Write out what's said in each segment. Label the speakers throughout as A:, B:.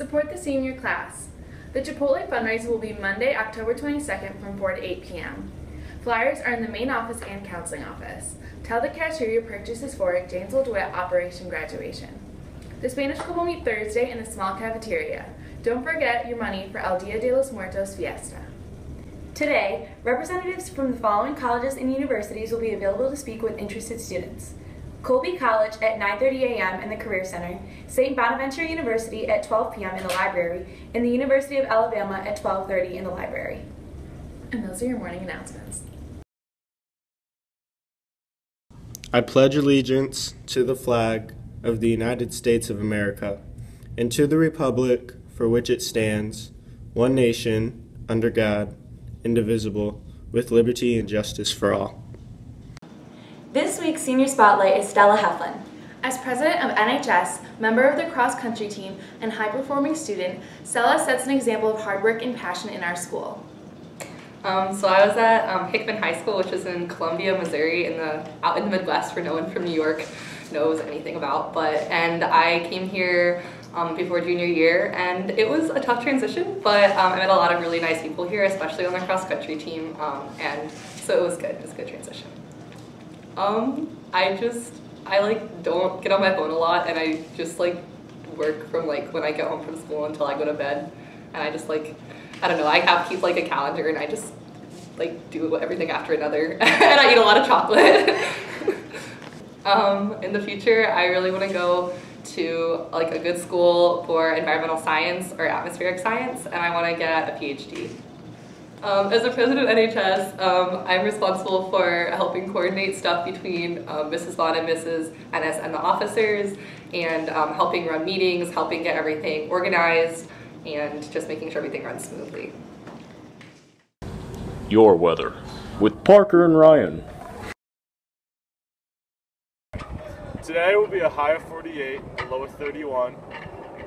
A: Support the senior class. The Chipotle fundraiser will be Monday, October 22nd from 4 to 8 p.m. Flyers are in the main office and counseling office. Tell the cashier your purchase is for Janesville DeWitt Operation Graduation. The Spanish Club will meet Thursday in the small cafeteria. Don't forget your money for El Dia de los Muertos Fiesta.
B: Today, representatives from the following colleges and universities will be available to speak with interested students. Colby College at 9:30 a.m. in the Career Center, St. Bonaventure University at 12 p.m. in the library, and the University of Alabama at 12:30 in the library.
A: And those are your morning announcements.
C: I pledge allegiance to the flag of the United States of America and to the republic for which it stands, one nation, under God, indivisible, with liberty and justice for all.
B: This week's Senior Spotlight is Stella Heflin.
A: As president of NHS, member of the cross-country team, and high-performing student, Stella sets an example of hard work and passion in our school.
D: So I was at Hickman High School, which is in Columbia, Missouri, out in the Midwest, where no one from New York knows anything about. And I came here before junior year, and it was a tough transition, but I met a lot of really nice people here, especially on the cross-country team, and so it was good. It was a good transition. I don't get on my phone a lot, and I just work from when I get home from school until I go to bed, and I just I don't know, I keep a calendar, and I just do everything after another, and I eat a lot of chocolate. In the future, I really want to go to a good school for environmental science or atmospheric science, and I want to get a PhD. As the president of NHS, I'm responsible for helping coordinate stuff between Mrs. Vaughn and Mrs. Ennis and the officers, and helping run meetings, helping get everything organized, and just making sure everything runs smoothly.
E: Your weather with Parker and Ryan.
F: Today will be a high of 48, a low of 31,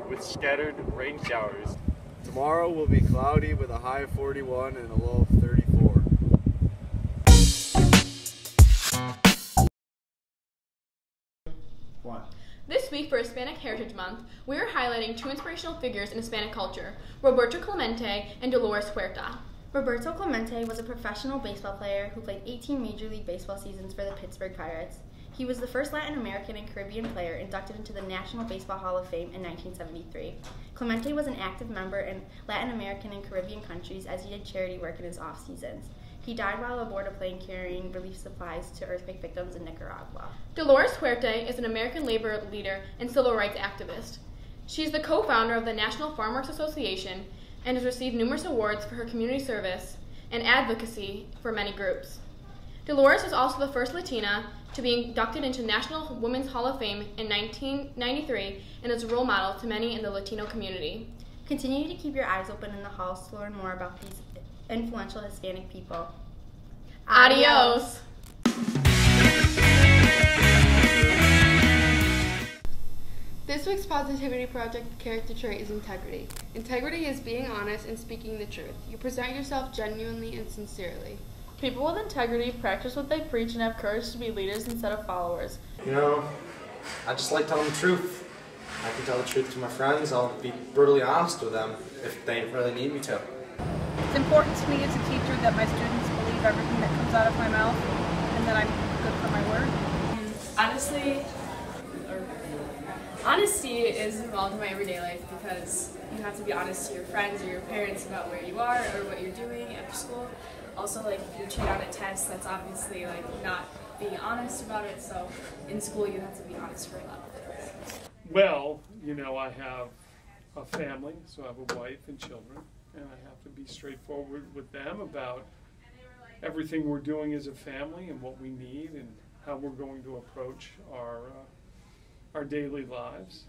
F: with scattered rain showers.
G: Tomorrow will be cloudy with a high of 41 and a low of 34.
H: This week for Hispanic Heritage Month, we are highlighting two inspirational figures in Hispanic culture, Roberto Clemente and Dolores Huerta.
I: Roberto Clemente was a professional baseball player who played 18 Major League Baseball seasons for the Pittsburgh Pirates. He was the first Latin American and Caribbean player inducted into the National Baseball Hall of Fame in 1973. Clemente was an active member in Latin American and Caribbean countries as he did charity work in his off seasons. He died while aboard a plane carrying relief supplies to earthquake victims in Nicaragua.
H: Dolores Huerta is an American labor leader and civil rights activist. She is the co-founder of the National Farm Works Association and has received numerous awards for her community service and advocacy for many groups. Dolores was also the first Latina to be inducted into National Women's Hall of Fame in 1993 and is a role model to many in the Latino community.
I: Continue to keep your eyes open in the halls to learn more about these influential Hispanic people.
H: Adios!
J: This week's Positivity Project character trait is integrity. Integrity is being honest and speaking the truth. You present yourself genuinely and sincerely.
K: People with integrity practice what they preach and have courage to be leaders instead of followers.
L: I just like telling the truth. I can tell the truth to my friends. I'll be brutally honest with them if they really need me to.
M: It's important to me as a teacher that my students believe everything that comes out of my mouth and that I'm good for my word.
N: Honesty is involved in my everyday life because you have to be honest to your friends or your parents about where you are or what you're doing after school. Also, if you cheat on a test, that's obviously not being honest about it. So in school, you have to be honest for a lot of things.
O: Well, I have a family, so I have a wife and children, and I have to be straightforward with them about everything we're doing as a family and what we need and how we're going to approach our daily lives.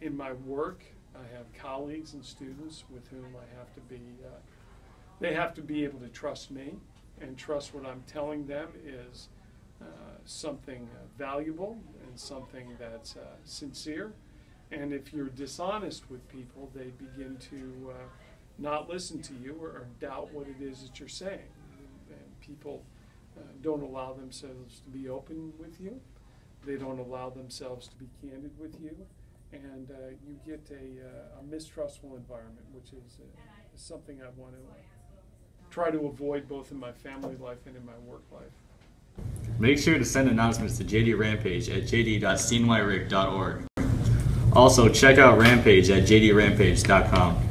O: In my work, I have colleagues and students with whom I have to be they have to be able to trust me and trust what I'm telling them is something valuable and something that's sincere. And if you're dishonest with people, they begin to not listen to you or doubt what it is that you're saying. And people don't allow themselves to be open with you. They don't allow themselves to be candid with you. and you get a mistrustful environment, which is something I want to try to avoid both in my family life and in my work life.
P: Make sure to send announcements to JD Rampage at jd.steenwhiterig.org. Also, check out Rampage at jdrampage.com.